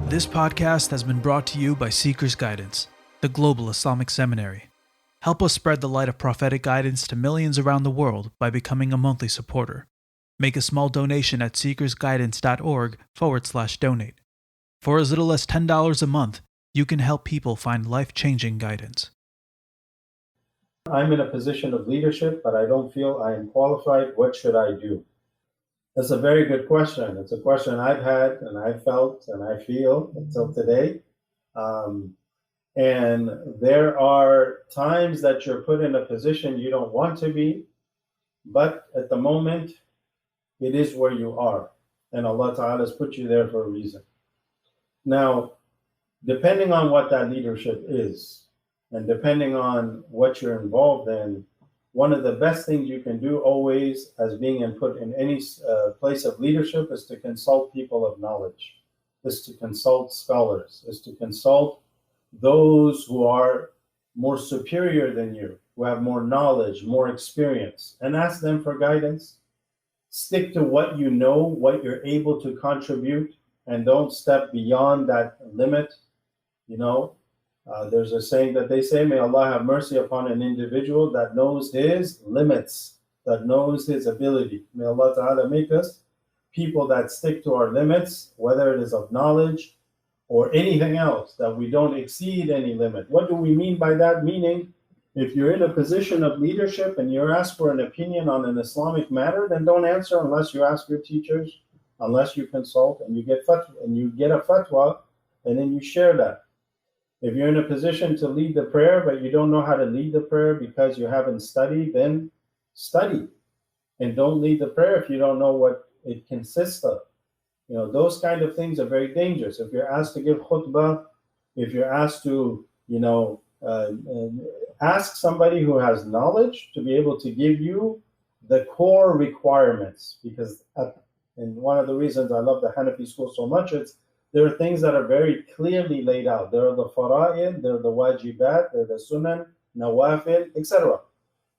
This podcast has been brought to you by SeekersGuidance, the global Islamic seminary. Help us spread the light of prophetic guidance to millions around the world by becoming a monthly supporter. Make a small donation at SeekersGuidance.org/donate. For as little as $10 a month, you can help people find life-changing guidance. I'm in a position of leadership, but I don't feel I am qualified. What should I do? That's a very good question. It's a question I've had and I've felt and I feel until today. And there are times that you're put in a position you don't want to be, but at the moment, it is where you are. And Allah Ta'ala has put you there for a reason. Now, depending on what that leadership is, and depending on what you're involved in, one of the best things you can do always as being put in any place of leadership is to consult people of knowledge, is to consult scholars, is to consult those who are more superior than you, who have more knowledge, more experience, and ask them for guidance. Stick to what you know, what you're able to contribute, and don't step beyond that limit. There's a saying that they say, may Allah have mercy upon an individual that knows his limits, that knows his ability. May Allah Ta'ala make us people that stick to our limits, whether it is of knowledge or anything else, that we don't exceed any limit. What do we mean by that? Meaning, if you're in a position of leadership and you're asked for an opinion on an Islamic matter, then don't answer unless you ask your teachers, unless you consult and you get a fatwa, and then you share that. If you're in a position to lead the prayer, but you don't know how to lead the prayer because you haven't studied, then study. And don't lead the prayer if you don't know what it consists of. Those kind of things are very dangerous. If you're asked to give khutbah, if you're asked to, ask somebody who has knowledge to be able to give you the core requirements. Because, and one of the reasons I love the Hanafi school so much, there are things that are very clearly laid out. There are the fara'id, there are the wajibat, there are the sunan, nawafil, etc.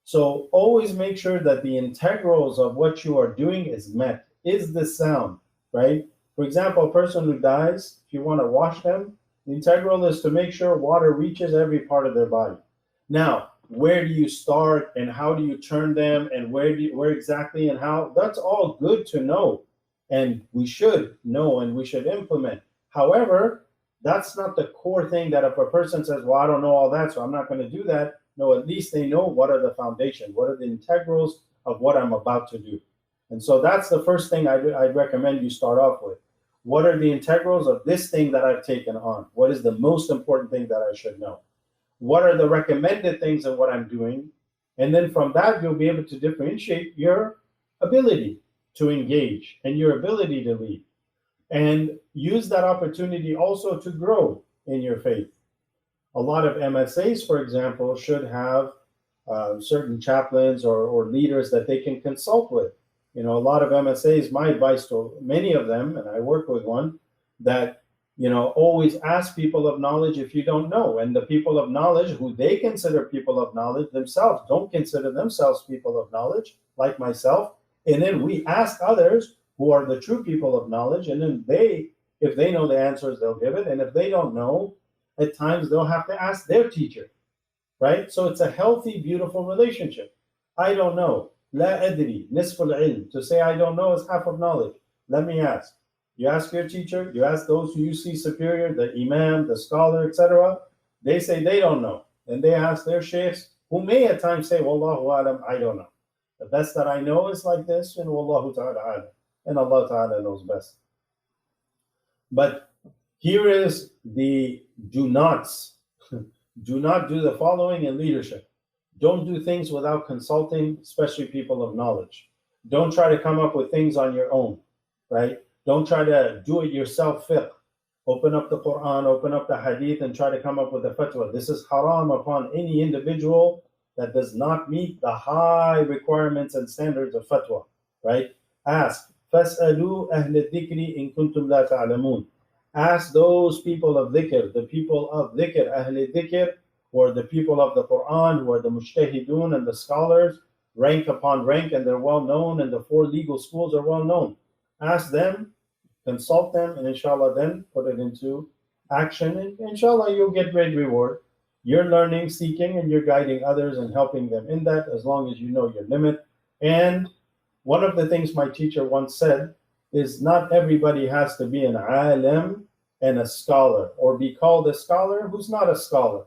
So always make sure that the integrals of what you are doing is met. Is this sound, right? For example, a person who dies, if you want to wash them, the integral is to make sure water reaches every part of their body. Now, where do you start and how do you turn them and where exactly and how? That's all good to know. And we should know and we should implement. However, that's not the core thing that if a person says, well, I don't know all that, so I'm not going to do that. No, at least they know what are the foundation, what are the integrals of what I'm about to do. And so that's the first thing I'd recommend you start off with. What are the integrals of this thing that I've taken on? What is the most important thing that I should know? What are the recommended things of what I'm doing? And then from that, you'll be able to differentiate your ability to engage and your ability to lead, and use that opportunity also to grow in your faith. A lot of MSAs, for example, should have certain chaplains or leaders that they can consult with. A lot of MSAs, my advice to many of them, and I work with one, that always ask people of knowledge if you don't know. And the people of knowledge who they consider people of knowledge themselves don't consider themselves people of knowledge, like myself. And then we ask others who are the true people of knowledge, and then if they know the answers, they'll give it. And if they don't know, at times they'll have to ask their teacher, right? So it's a healthy, beautiful relationship. I don't know. La adri, nisful ilm. To say I don't know is half of knowledge. Let me ask. You ask your teacher, you ask those who you see superior, the imam, the scholar, etc. They say they don't know. And they ask their sheikhs, who may at times say, Wallahu alam, I don't know. The best that I know is like this, and Wallahu ta'ala alam. And Allah Ta'ala knows best. But here is the do nots. Do not do the following in leadership. Don't do things without consulting, especially people of knowledge. Don't try to come up with things on your own, right? Don't try to do it yourself fiqh. Open up the Quran, open up the hadith, and try to come up with a fatwa. This is haram upon any individual that does not meet the high requirements and standards of fatwa, right? Ask. فَاسْأَلُوا أَهْلَ الذِّكْرِ إِن كُنْتُمْ لَا تَعْلَمُونَ. Ask those people of dhikr, the people of dhikr, أهل dhikr, or the people of the Quran, who are the mujtahidun and the scholars, rank upon rank, and they're well known, and the four legal schools are well known. Ask them consult them, and inshallah then put it into action. And inshallah you'll get great reward. You're learning, seeking, and you're guiding others and helping them in that, as long as you know your limit. And one of the things my teacher once said is, not everybody has to be an alim and a scholar, or be called a scholar who's not a scholar.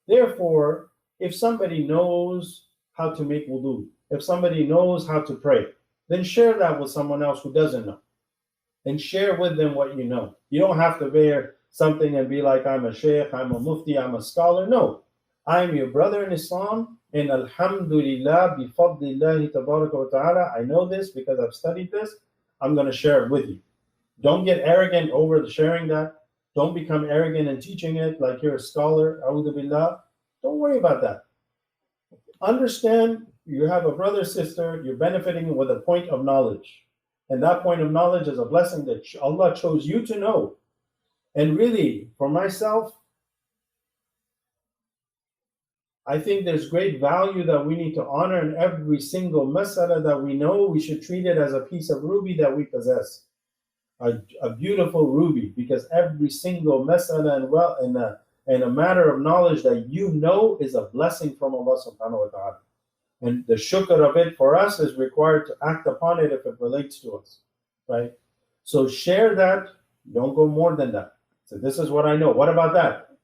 Therefore, if somebody knows how to make wudu, if somebody knows how to pray, then share that with someone else who doesn't know. And share with them what you know. You don't have to wear something and be like, I'm a sheikh, I'm a mufti, I'm a scholar. No, I'm your brother in Islam, and alhamdulillah, bifadlillahi tabaraka wa ta'ala, I know this because I've studied this. I'm going to share it with you. Don't get arrogant over the sharing that. Don't become arrogant in teaching it like you're a scholar. A'udhu billah. Don't worry about that. Understand you have a brother, sister, you're benefiting with a point of knowledge. And that point of knowledge is a blessing that Allah chose you to know. And really, for myself, I think there's great value that we need to honor in every single mas'ala that we know. We should treat it as a piece of ruby that we possess. A beautiful ruby, because every single mas'ala and a matter of knowledge that you know is a blessing from Allah subhanahu wa ta'ala. And the shukr of it for us is required to act upon it if it relates to us, right? So share that. Don't go more than that. So this is what I know. What about that?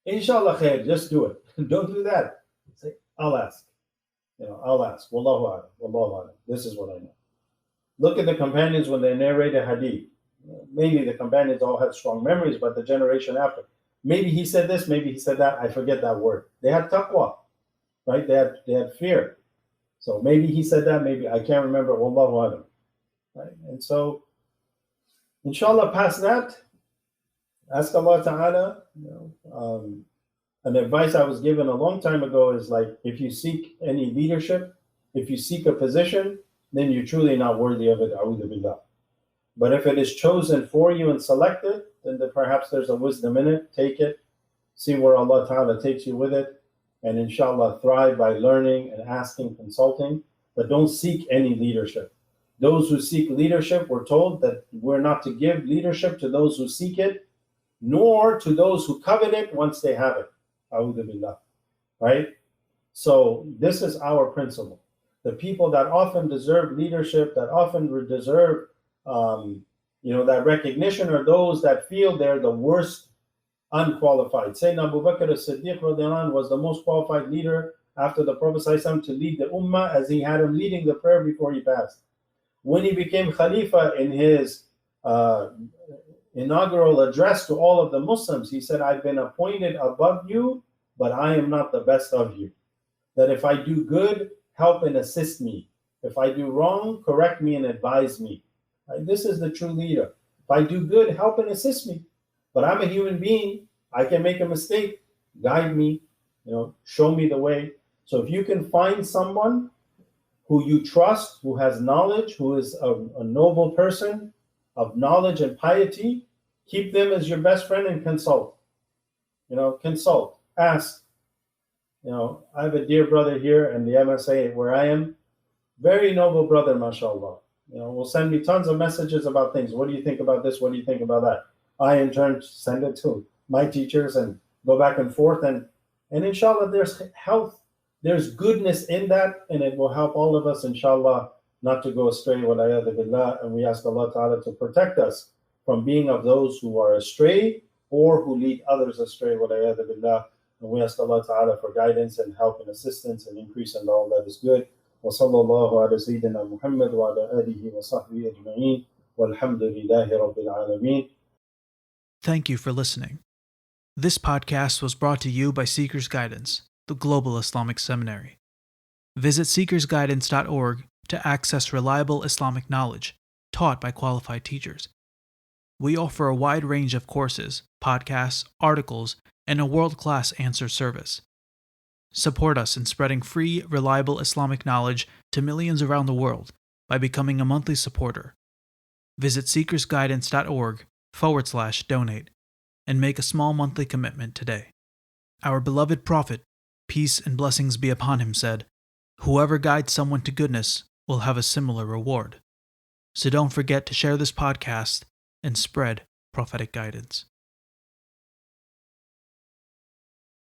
Inshallah khair, just do it. Don't do that. Say, I'll ask. I'll ask. Wallahu a'lam. Wallahu a'lam. This is what I know. Look at the companions when they narrate a hadith. Maybe the companions all had strong memories, but the generation after, maybe he said this, maybe he said that. I forget that word. They had taqwa, right? They had fear. So maybe he said that. Maybe I can't remember. Wallahu a'lam. Right? And so, inshallah, past that, ask Allah Ta'ala. An advice I was given a long time ago is like, if you seek any leadership, if you seek a position, then you're truly not worthy of it. A'udhu billah. But if it is chosen for you and selected, then perhaps there's a wisdom in it. Take it, see where Allah Ta'ala takes you with it, and inshallah thrive by learning and asking, consulting. But don't seek any leadership. Those who seek leadership, we're told that we're not to give leadership to those who seek it, nor to those who covet it once they have it. A'udhu billah. Right? So this is our principle. The people that often deserve leadership, that often deserve that recognition, are those that feel they're the worst unqualified. Sayyidina Abu Bakr as-Siddiq was the most qualified leader after the Prophet ﷺ to lead the ummah, as he had him leading the prayer before he passed. When he became Khalifa, in his inaugural address to all of the Muslims, he said, I've been appointed above you, but I am not the best of you. That if I do good, help and assist me. If I do wrong, correct me and advise me. Right? This is the true leader. If I do good, help and assist me. But I'm a human being. I can make a mistake. Guide me, show me the way. So if you can find someone who you trust, who has knowledge, who is a noble person of knowledge and piety, keep them as your best friend and consult. Consult, ask. I have a dear brother here in the MSA where I am. Very noble brother, mashallah. Will send me tons of messages about things. What do you think about this? What do you think about that? I, in turn, send it to my teachers and go back and forth. And inshallah, there's health, there's goodness in that, and it will help all of us, inshallah, not to go astray, walayadu billah. And we ask Allah Ta'ala to protect us from being of those who are astray or who lead others astray, walayadu billah. And we ask Allah Ta'ala for guidance and help and assistance and increase in all that is good. وصلى الله على سيدنا محمد وعلى آله وصحبه أجمعين والحمد لله رب العالمين. Thank you for listening. This podcast was brought to you by Seekers Guidance, the Global Islamic Seminary. Visit SeekersGuidance.org to access reliable Islamic knowledge taught by qualified teachers. We offer a wide range of courses, podcasts, articles, and a world-class answer service. Support us in spreading free, reliable Islamic knowledge to millions around the world by becoming a monthly supporter. Visit SeekersGuidance.org/donate and make a small monthly commitment today. Our beloved Prophet, peace and blessings be upon him, said, "Whoever guides someone to goodness will have a similar reward." So don't forget to share this podcast and spread prophetic guidance.